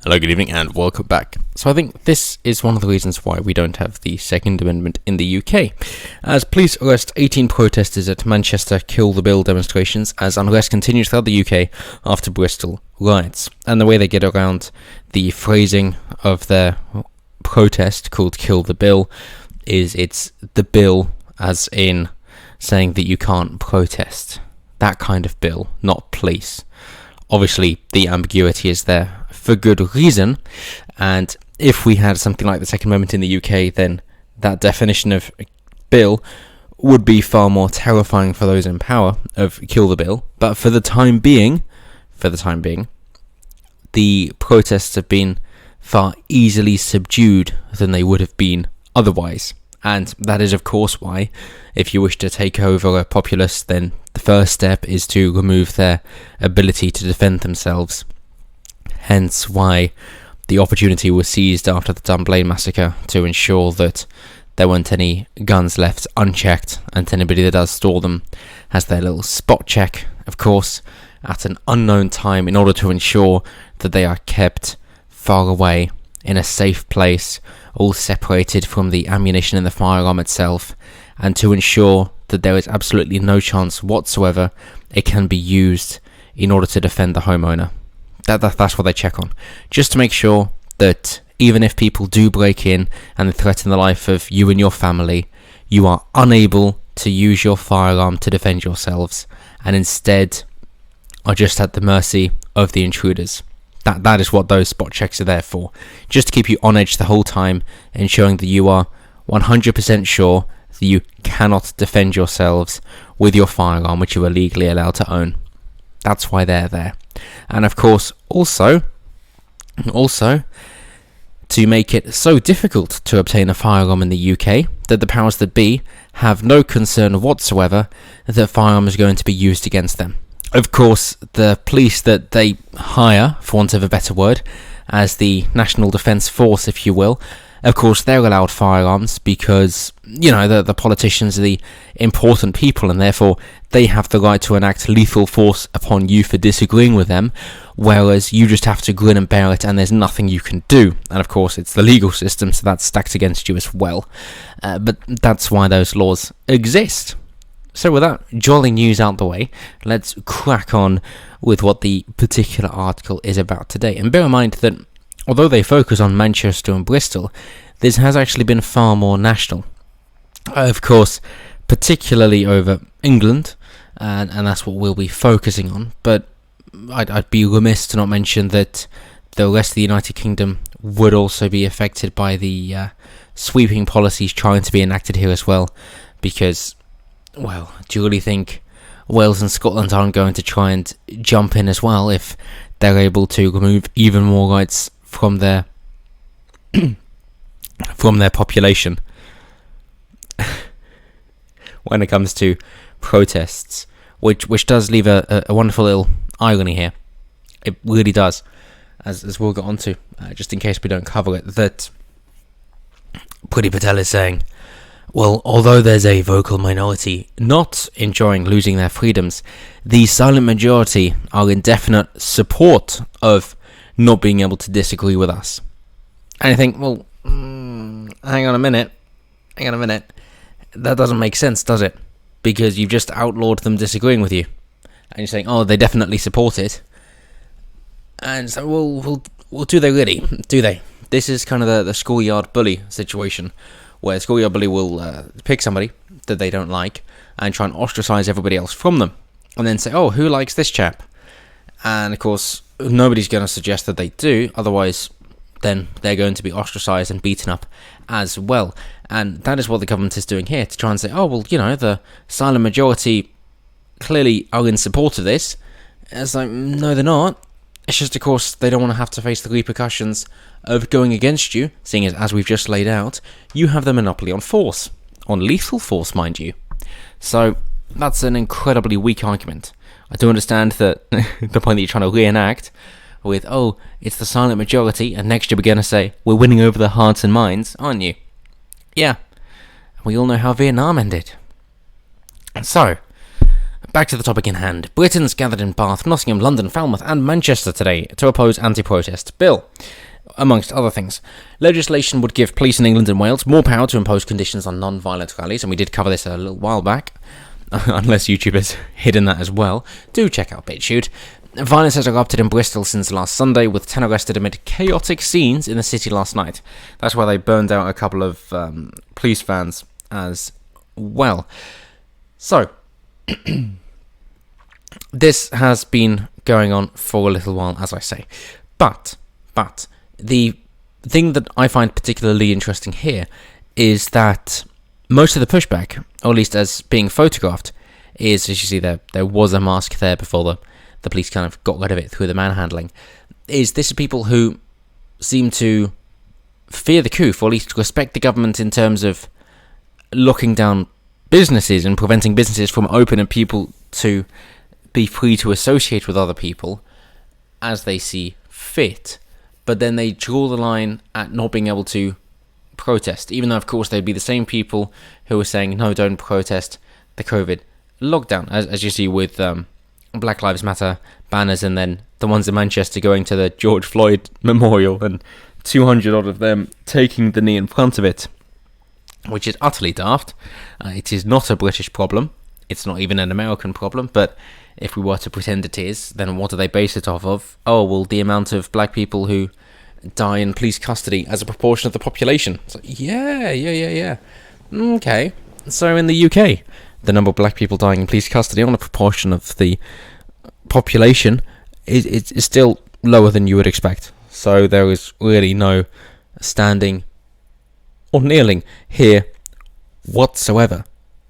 Hello, good evening, and welcome back. So I think this is one of the reasons why we don't have the Second Amendment in the UK, as police arrest 18 protesters at Manchester Kill the Bill demonstrations as unrest continues throughout the UK after Bristol riots. And the way they get around the phrasing of their protest called Kill the Bill is it's the bill as in saying that you can't protest. That kind of bill, not police. Obviously, the ambiguity is there for good reason, and if we had something like the Second Amendment in the UK, then that definition of bill would be far more terrifying for those in power of kill the bill. But for the time being, the protests have been far easily subdued than they would have been otherwise. And that is, of course, why, if you wish to take over a populace, then the first step is to remove their ability to defend themselves. Hence why the opportunity was seized after the Dunblane massacre to ensure that there weren't any guns left unchecked, and anybody that does store them has their little spot check, of course, at an unknown time in order to ensure that they are kept far away in a safe place, all separated from the ammunition in the firearm itself, and to ensure that there is absolutely no chance whatsoever it can be used in order to defend the homeowner. That's what they check on, just to make sure that even if people do break in and threaten the life of you and your family, you are unable to use your firearm to defend yourselves, and instead are just at the mercy of the intruders. That is what those spot checks are there for, just to keep you on edge the whole time, ensuring that you are 100% sure that you cannot defend yourselves with your firearm, which you are legally allowed to own. That's why they're there. And of course, also, to make it so difficult to obtain a firearm in the UK that the powers that be have no concern whatsoever that firearms are going to be used against them. Of course, the police that they hire, for want of a better word, as the National Defence Force, if you will, of course, they're allowed firearms because, the politicians are the important people, and therefore they have the right to enact lethal force upon you for disagreeing with them, whereas you just have to grin and bear it and there's nothing you can do. And of course, it's the legal system, so that's stacked against you as well. But that's why those laws exist. So with that jolly news out the way, let's crack on with what the particular article is about today. And bear in mind that although they focus on Manchester and Bristol, this has actually been far more national. Of course, particularly over England, and that's what we'll be focusing on. But I'd be remiss to not mention that the rest of the United Kingdom would also be affected by the sweeping policies trying to be enacted here as well, because, well, do you really think Wales and Scotland aren't going to try and jump in as well if they're able to remove even more rights from their population when it comes to protests, which does leave a wonderful little irony here. It really does, as we'll get on to, just in case we don't cover it, that Priti Patel is saying, well, although there's a vocal minority not enjoying losing their freedoms, the silent majority are in definite support of not being able to disagree with us. And I think, well, hang on a minute. That doesn't make sense, does it? Because you've just outlawed them disagreeing with you. And you're saying, oh, they definitely support it. And so, well, do they really? Do they? This is kind of the schoolyard bully situation, where a schoolyard bully will pick somebody that they don't like and try and ostracize everybody else from them. And then say, oh, who likes this chap? And of course, nobody's going to suggest that they do, otherwise then they're going to be ostracized and beaten up as well. And that is what the government is doing here, to try and say, oh, well, the silent majority clearly are in support of this. It's like, no, they're not. It's just, of course, they don't want to have to face the repercussions of going against you, seeing as we've just laid out, you have the monopoly on force, on lethal force, mind you. So that's an incredibly weak argument. I do understand that the point that you're trying to reenact with, oh, it's the silent majority, and next you're going to say, we're winning over their hearts and minds, aren't you? Yeah, we all know how Vietnam ended. So, back to the topic in hand. Britons gathered in Bath, Nottingham, London, Falmouth and Manchester today to oppose anti-protest bill. Amongst other things, legislation would give police in England and Wales more power to impose conditions on non-violent rallies, and we did cover this a little while back, unless YouTube has hidden that as well. Do check out BitChute. Violence has erupted in Bristol since last Sunday, with 10 arrested amid chaotic scenes in the city last night. That's why they burned out a couple of police vans as well. So, this has been going on for a little while, as I say. But, the thing that I find particularly interesting here is that most of the pushback, or at least as being photographed, is, as you see there was a mask there before the police kind of got rid of it through the manhandling, is this is people who seem to fear the coup, or at least respect the government in terms of locking down businesses and preventing businesses from opening people to be free to associate with other people as they see fit. But then they draw the line at not being able to protest, even though of course they'd be the same people who are saying no, don't protest the COVID lockdown, as you see with Black Lives Matter banners, and then the ones in Manchester going to the George Floyd Memorial and 200 odd of them taking the knee in front of it, which is utterly daft. It is not a British problem. It's not even an American problem, but if we were to pretend it is, then what do they base it off of? Oh, well, the amount of black people who die in police custody as a proportion of the population. So, yeah. Okay. So in the UK, the number of black people dying in police custody on a proportion of the population is still lower than you would expect. So there is really no standing or kneeling here whatsoever.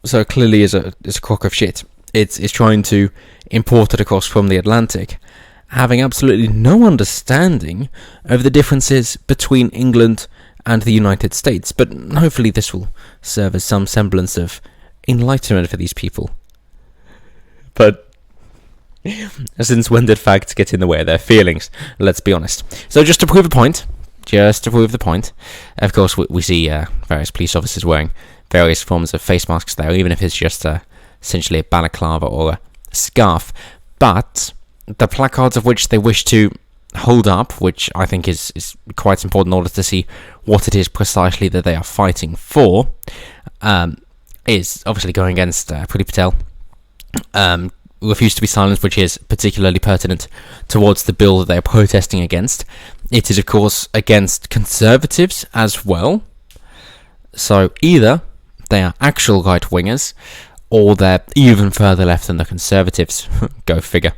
So it clearly is a crock of shit. It's trying to import it across from the Atlantic, having absolutely no understanding of the differences between England and the United States. But hopefully this will serve as some semblance of enlightenment for these people. But since when did facts get in the way of their feelings? Let's be honest. So just to prove the point, of course we see various police officers wearing various forms of face masks there, even if it's just essentially a balaclava or a scarf. But the placards of which they wish to hold up, which I think is quite important in order to see what it is precisely that they are fighting for, is obviously going against Priti Patel. Refuse to be silenced, which is particularly pertinent towards the bill that they are protesting against. It is, of course, against Conservatives as well. So either they are actual right-wingers, or they're even further left than the Conservatives. Go figure.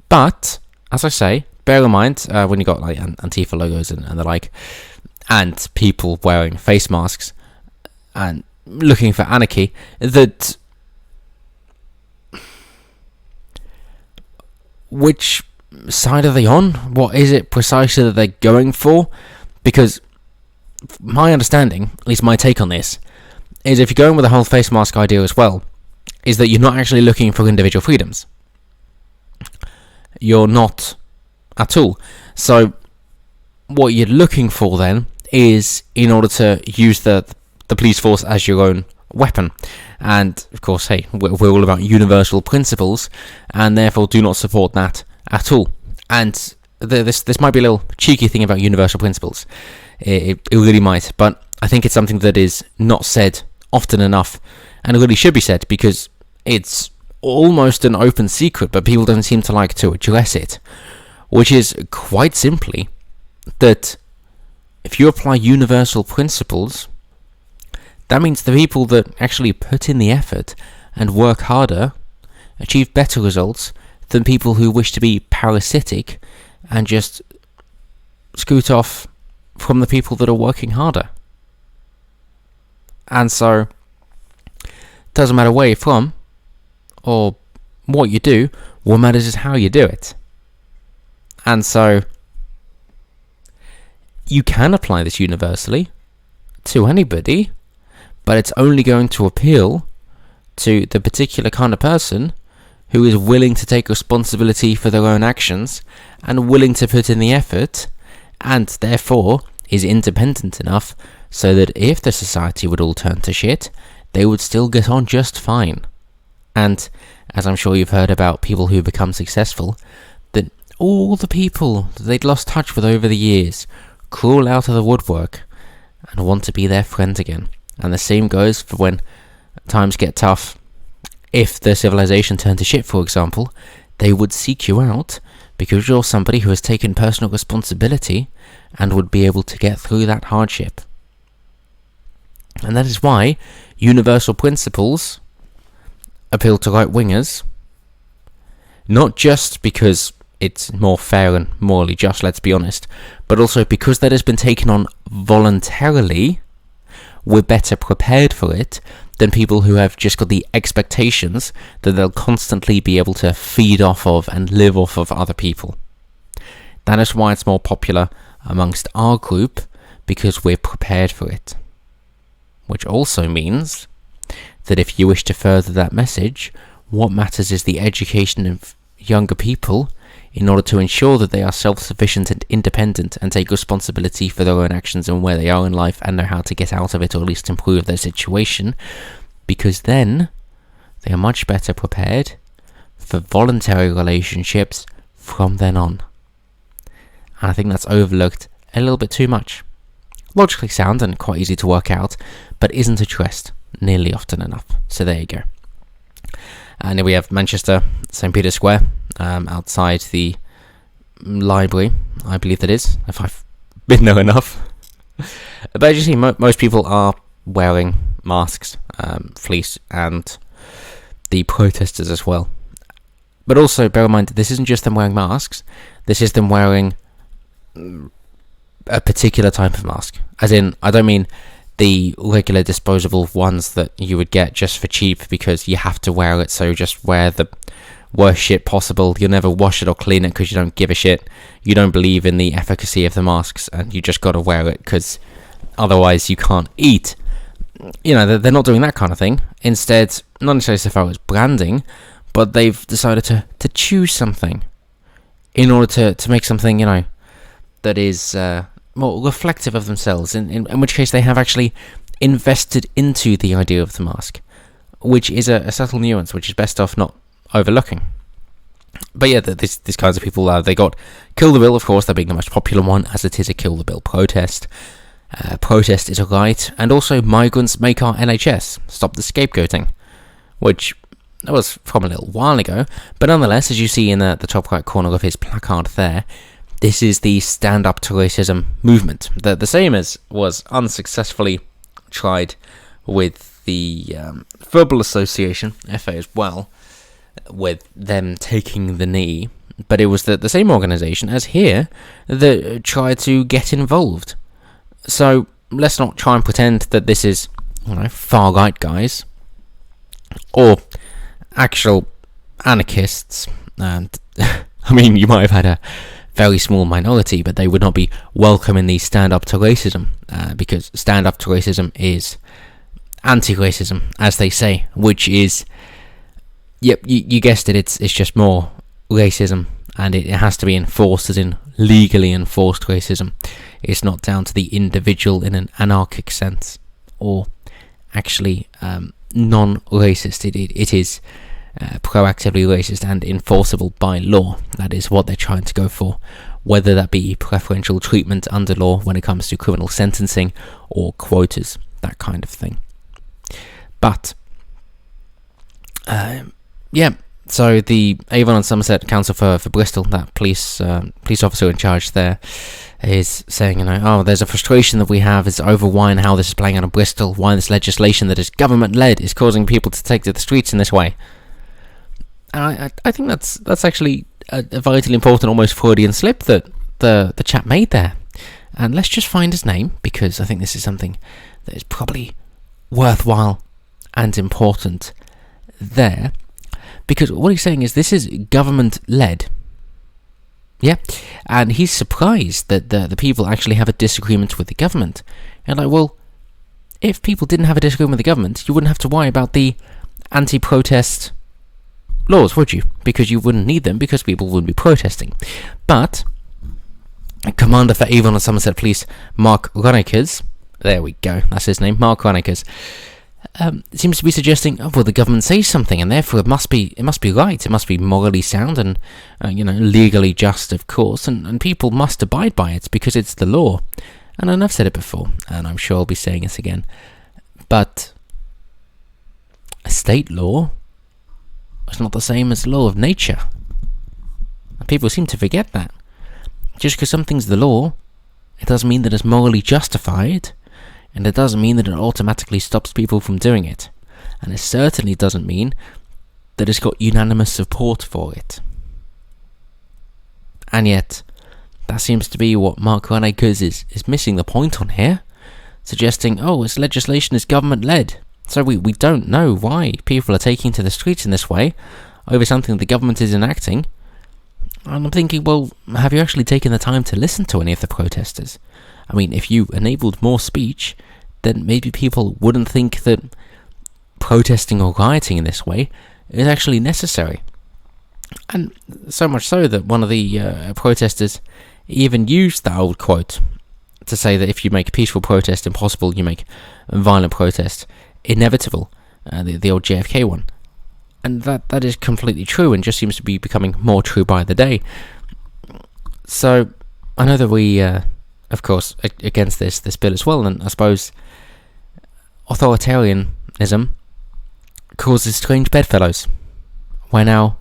But, as I say, bear in mind, when you got like Antifa logos and the like, and people wearing face masks and looking for anarchy, that which side are they on? What is it precisely that they're going for? Because my understanding, at least my take on this, is if you're going with the whole face mask idea as well, is that you're not actually looking for individual freedoms. You're not at all. So what you're looking for then is in order to use the police force as your own weapon. And of course, hey, we're all about universal principles, and therefore do not support that at all. And this might be a little cheeky thing about universal principles. It really might, but I think it's something that is not said often enough, and it really should be said, because it's almost an open secret, but people don't seem to like to address it, which is quite simply that if you apply universal principles, that means the people that actually put in the effort and work harder achieve better results than people who wish to be parasitic and just scoot off from the people that are working harder. And so, doesn't matter where you're from or what you do, what matters is how you do it. And so, you can apply this universally to anybody, but it's only going to appeal to the particular kind of person who is willing to take responsibility for their own actions and willing to put in the effort, and therefore is independent enough so that if the society would all turn to shit, they would still get on just fine. And as I'm sure you've heard about people who become successful, that all the people that they'd lost touch with over the years crawl out of the woodwork and want to be their friend again. And the same goes for when times get tough. If the civilization turned to shit, for example, they would seek you out because you're somebody who has taken personal responsibility and would be able to get through that hardship. And that is why universal principles appeal to right-wingers, not just because it's more fair and morally just, let's be honest, but also because that has been taken on voluntarily. We're better prepared for it than people who have just got the expectations that they'll constantly be able to feed off of and live off of other people. That is why it's more popular amongst our group, because we're prepared for it. Which also means that if you wish to further that message, what matters is the education of younger people in order to ensure that they are self-sufficient and independent and take responsibility for their own actions and where they are in life and know how to get out of it or at least improve their situation, because then they are much better prepared for voluntary relationships from then on. And I think that's overlooked a little bit too much. Logically sound and quite easy to work out, but isn't addressed nearly often enough. So there you go. And then we have Manchester, St. Peter's Square, outside the library, I believe that is, if I've been there enough. But as you see, most people are wearing masks, fleece, and the protesters as well. But also, bear in mind, this isn't just them wearing masks, this is them wearing a particular type of mask. As in, I don't mean the regular disposable ones that you would get just for cheap because you have to wear it, so just wear the worst shit possible. You'll never wash it or clean it because you don't give a shit. You don't believe in the efficacy of the masks and you just gotta wear it because otherwise you can't eat. You know, they're not doing that kind of thing. Instead, not necessarily so far as branding, but they've decided to choose something in order to make something, you know, that is more reflective of themselves, in which case they have actually invested into the idea of the mask, which is a subtle nuance, which is best off not overlooking. But yeah, these kinds of people, they got Kill the Bill, of course, that being the most popular one, as it is a Kill the Bill protest. Protest is a right, and also Migrants Make Our NHS, Stop the Scapegoating, which that was from a little while ago, but nonetheless, as you see in the top right corner of his placard there, this is the Stand Up to Racism movement. The same as was unsuccessfully tried with the Football Association, FA as well, with them taking the knee. But it was the same organisation as here that tried to get involved. So let's not try and pretend that this is, you know, far-right guys or actual anarchists. And I mean, you might have had a very small minority, but they would not be welcome in the Stand Up to Racism, because Stand Up to Racism is anti-racism, as they say, which is, yep, you guessed it, it's just more racism, and it has to be enforced, as in legally enforced racism. It's not down to the individual in an anarchic sense, or actually non-racist. It is proactively racist and enforceable by law. That is what they're trying to go for, whether that be preferential treatment under law when it comes to criminal sentencing or quotas, that kind of thing. But yeah, so the Avon and Somerset Council for Bristol, that police officer in charge there, is saying, you know, oh, there's a frustration that we have is over why and how this is playing out in Bristol, why this legislation that is government-led is causing people to take to the streets in this way. And I think that's actually a vitally important, almost Freudian slip that the chap made there. And let's just find his name, because I think this is something that is probably worthwhile and important there. Because what he's saying is this is government-led. Yeah? And he's surprised that the people actually have a disagreement with the government. And like, well, if people didn't have a disagreement with the government, you wouldn't have to worry about the anti-protest laws, would you? Because you wouldn't need them, because people wouldn't be protesting. But Commander for Avon and Somerset Police, Mark Ronnikers, there we go, that's his name, Mark Ronnikers, seems to be suggesting, oh, well, the government says something, and therefore it must be right. It must be morally sound and legally just, of course, and people must abide by it because it's the law. And I've said it before, and I'm sure I'll be saying it again, but a state law is not the same as the law of nature. And people seem to forget that. Just because something's the law, it doesn't mean that it's morally justified, and it doesn't mean that it automatically stops people from doing it. And it certainly doesn't mean that it's got unanimous support for it. And yet, that seems to be what Mark Runacres is missing the point on here, suggesting, oh, this legislation is government-led, so we don't know why people are taking to the streets in this way over something the government is enacting. And I'm thinking, well, have you actually taken the time to listen to any of the protesters? I mean, if you enabled more speech, then maybe people wouldn't think that protesting or rioting in this way is actually necessary. And so much so that one of the protesters even used that old quote to say that if you make peaceful protest impossible, you make violent protest inevitable, the old JFK one. And that is completely true and just seems to be becoming more true by the day. So I know that we, of course, against this bill as well, and I suppose authoritarianism causes strange bedfellows, where now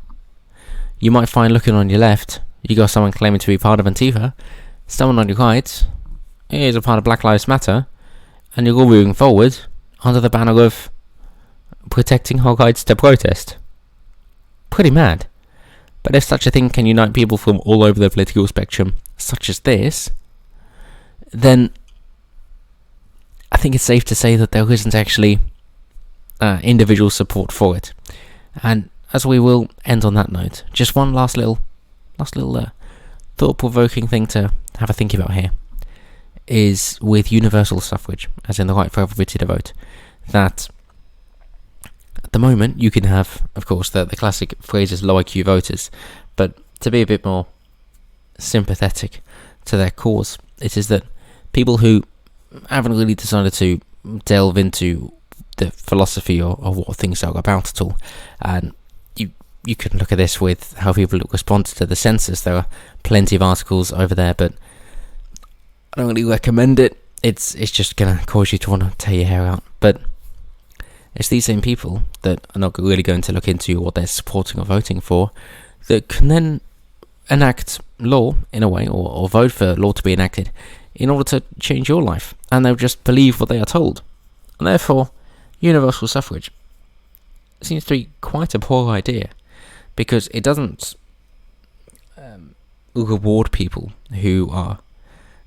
you might find, looking on your left, you got someone claiming to be part of Antifa, someone on your right is a part of Black Lives Matter, and you're all moving forward under the banner of protecting our rights to protest. Pretty mad. But if such a thing can unite people from all over the political spectrum, such as this, then I think it's safe to say that there isn't actually individual support for it. And as we will end on that note, just one last little thought-provoking thing to have a think about here is with universal suffrage, as in the right for everybody to vote, that at the moment you can have, of course, the classic phrases low IQ voters, but to be a bit more sympathetic to their cause, it is that people who haven't really decided to delve into the philosophy or what things are about at all, and you can look at this with how people responded to the census. There are plenty of articles over there, but I don't really recommend it. It's just going to cause you to want to tear your hair out. But it's these same people that are not really going to look into what they're supporting or voting for that can then enact law in a way, or vote for law to be enacted in order to change your life. And they'll just believe what they are told. And therefore, universal suffrage seems to be quite a poor idea, because it doesn't reward people who are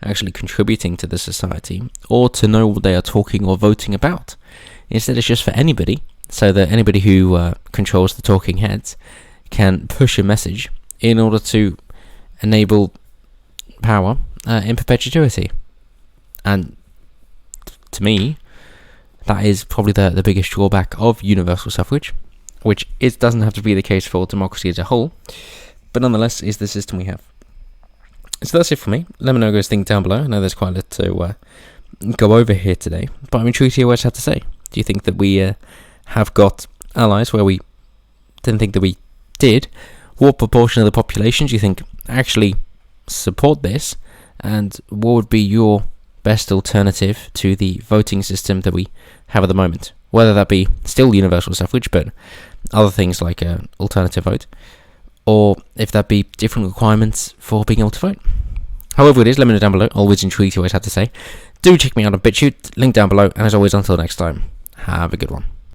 actually contributing to the society or to know what they are talking or voting about. Instead, it's just for anybody, so that anybody who controls the talking heads can push a message in order to enable power in perpetuity. And to me, that is probably the biggest drawback of universal suffrage, which doesn't have to be the case for democracy as a whole, but nonetheless is the system we have. So that's it for me. Let me know what you guys think down below. I know there's quite a lot to go over here today, but I'm intrigued to hear what you have to say. Do you think that we have got allies where we didn't think that we did? What proportion of the population do you think actually support this? And what would be your best alternative to the voting system that we have at the moment? Whether that be still universal suffrage, but other things like an alternative vote, or if that be different requirements for being able to vote. However it is, let me know down below. Always intrigued to what you have to say. Do check me out on BitChute, link down below, and as always, until next time, have a good one.